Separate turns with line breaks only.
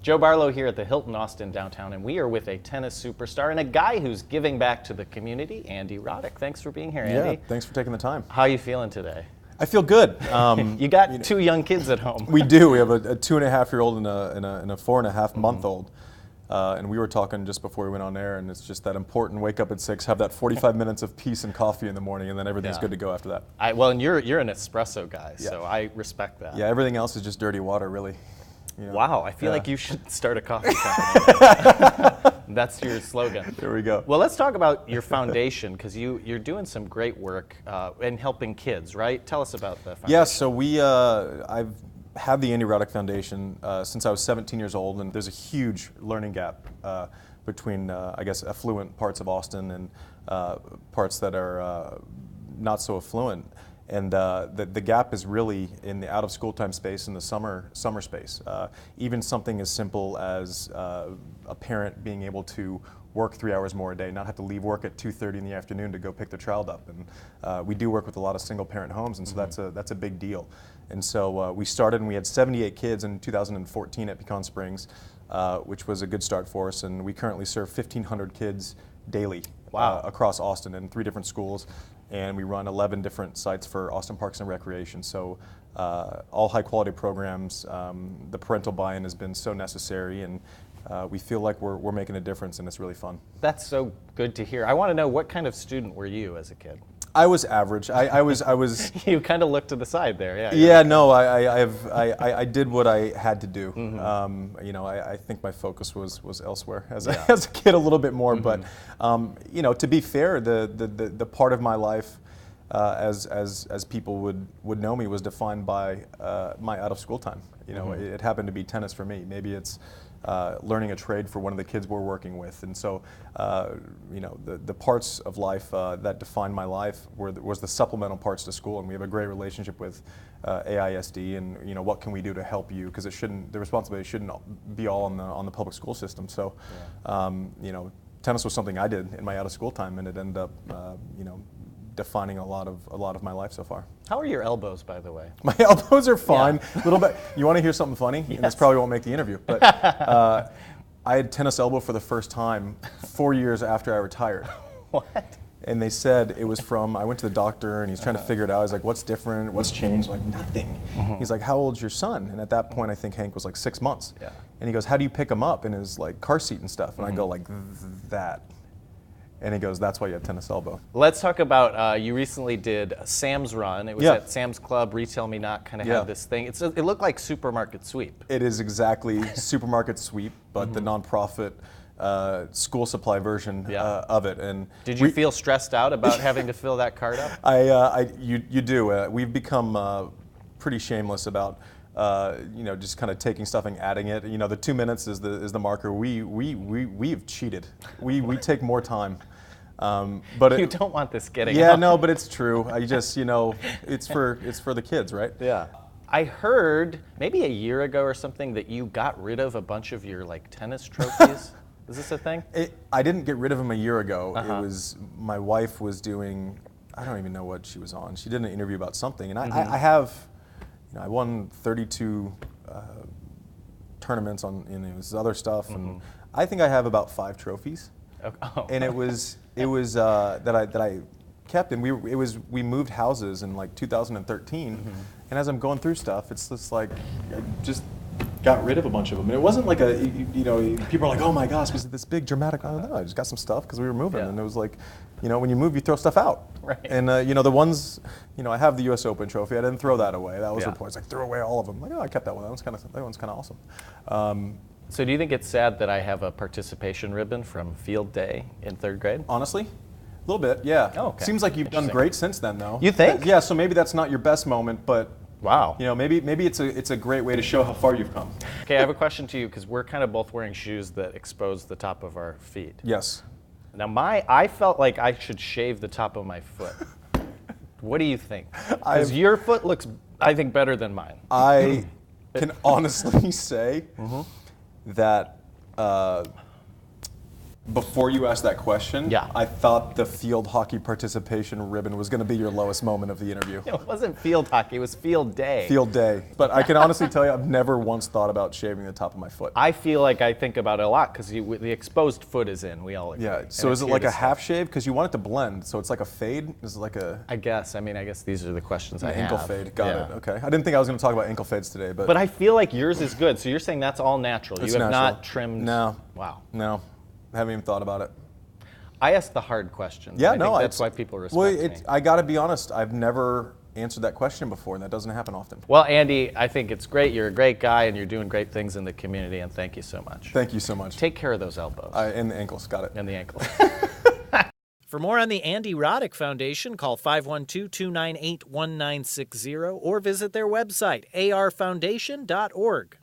Joe Barlow here at the Hilton Austin downtown, and we are with a tennis superstar and a guy who's giving back to the community, Andy Roddick. Thanks for being here, Andy.
Yeah, thanks for taking the time.
How are you feeling today?
I feel good.
You got two young kids at home.
We do. We have a 2.5-year-old and a 4.5-month-old. And we were talking just before we went on air, and it's just that important. Wake up at 6, have that 45 minutes of peace and coffee in the morning, and then everything's good to go after that.
Well, and you're an espresso guy, so I respect that.
Yeah, everything else is just dirty water, really. You know?
Wow, I feel like you should start a coffee company. That's your slogan.
There we go.
Well, let's talk about your foundation, because you're doing some great work in helping kids, right? Tell us about the foundation.
Yeah, so I've had the Andy Roddick Foundation since I was 17 years old, and there's a huge learning gap between, I guess, affluent parts of Austin and parts that are not so affluent. And the gap is really in the out-of-school time space and the summer space. Even something as simple as a parent being able to work 3 hours more a day, not have to leave work at 2:30 in the afternoon to go pick their child up. And we do work with a lot of single-parent homes, and so that's a big deal. And so we started, and we had 78 kids in 2014 at Pecan Springs, which was a good start for us. And we currently serve 1,500 kids daily across Austin in 3 different schools. And we run 11 different sites for Austin Parks and Recreation. So all high quality programs. The parental buy-in has been so necessary, and we feel like we're making a difference, and it's really fun.
That's so good to hear. I want to know, what kind of student were you as a kid?
I was average. I was.
You kind of looked to the side there, yeah.
Yeah, no, I did what I had to do. You know, I think my focus was elsewhere as a kid a little bit more. But you know, to be fair, the part of my life as people would know me was defined by my out of school time. You know, it happened to be tennis for me. Maybe it's learning a trade for one of the kids we're working with. And so, you know, the parts of life that defined my life was the supplemental parts to school. And we have a great relationship with AISD, and, you know, what can we do to help you? Because the responsibility shouldn't be all on the public school system. So, you know, tennis was something I did in my out of school time, and it ended up, you know, defining a lot of my life so far.
How are your elbows, by the way?
My elbows are fine. A little bit. You want to hear something funny?
Yes.
And this probably won't make the interview, but I had tennis elbow for the first time 4 years after I retired.
What?
And they said it was from, I went to the doctor, and he's trying to figure it out. He's like, what's different? What's changed? I'm like, nothing. He's like, how old's your son? And at that point, I think Hank was like 6 months.
Yeah.
And he goes, how do you pick him up in his like car seat and stuff? And I go like, that. And he goes, that's why you have tennis elbow.
Let's talk about, you recently did Sam's Run. It was at Sam's Club, Retail Me Not kind of had this thing. It looked like Supermarket Sweep.
It is exactly Supermarket Sweep, but the nonprofit school supply version of it. And
did you feel stressed out about having to fill that card up?
You do. We've become pretty shameless about you know, just kind of taking stuff and adding it. You know, the 2 minutes is the marker. We've cheated. We take more time. But
you don't want this getting
out.
out.
No, but it's true. I just, you know, it's for the kids, right?
Yeah. I heard maybe a year ago or something that you got rid of a bunch of your like tennis trophies. Is this a thing?
I didn't get rid of them a year ago. It was, my wife was doing, I don't even know what she was on. She did an interview about something, and I have, you know, I won 32 tournaments on, you know, this other stuff, and I think I have about 5 trophies.
Oh.
And it was that I kept, and we moved houses in like 2013, and as I'm going through stuff, it's just like I just got rid of a bunch of them. And it wasn't like you know, people are like, oh my gosh, was it this big dramatic? I don't know. I just got some stuff because we were moving, and it was like, you know, when you move, you throw stuff out.
Right.
And you know, the ones, you know, I have the U.S. Open trophy. I didn't throw that away. That was the point. It's like, throw away all of them. Like, oh, I kept that one. That one's kind of awesome.
So do you think it's sad that I have a participation ribbon from field day in 3rd grade?
Honestly, a little bit, yeah.
Oh, okay.
Seems like you've done great since then, though.
You think?
Yeah. So maybe that's not your best moment, but
wow.
You know, maybe it's a great way to show how far you've come.
Okay, I have a question to you, because we're kind of both wearing shoes that expose the top of our feet.
Yes.
Now I felt like I should shave the top of my foot. What do you think? Because your foot looks, I think, better than mine.
I can honestly say that Before you asked that question,
Yeah.
I thought the field hockey participation ribbon was going to be your lowest moment of the interview.
It wasn't field hockey, it was field day.
Field day. But I can honestly tell you, I've never once thought about shaving the top of my foot.
I feel like I think about it a lot because the exposed foot is in. We all agree.
Yeah. So is it like a half shave? Because you want it to blend. So it's like a fade? Is it like a
I guess these are the questions I have.
ankle fade? Got
Yeah.
it. Okay. I didn't think I was going to talk about ankle fades today, but
I feel like yours is good. So you're saying that's all natural.
it's
You have
natural.
not trimmed.
No.
Wow.
No. I haven't even thought about it.
I ask the hard questions.
Yeah,
I think that's why people respect me.
I got to be honest. I've never answered that question before, and that doesn't happen often.
Well, Andy, I think it's great. You're a great guy, and you're doing great things in the community, and thank you so much.
Thank you so much.
Take care of those elbows.
And the ankles. Got it.
And the ankles. For more on the Andy Roddick Foundation, call 512-298-1960 or visit their website, arfoundation.org.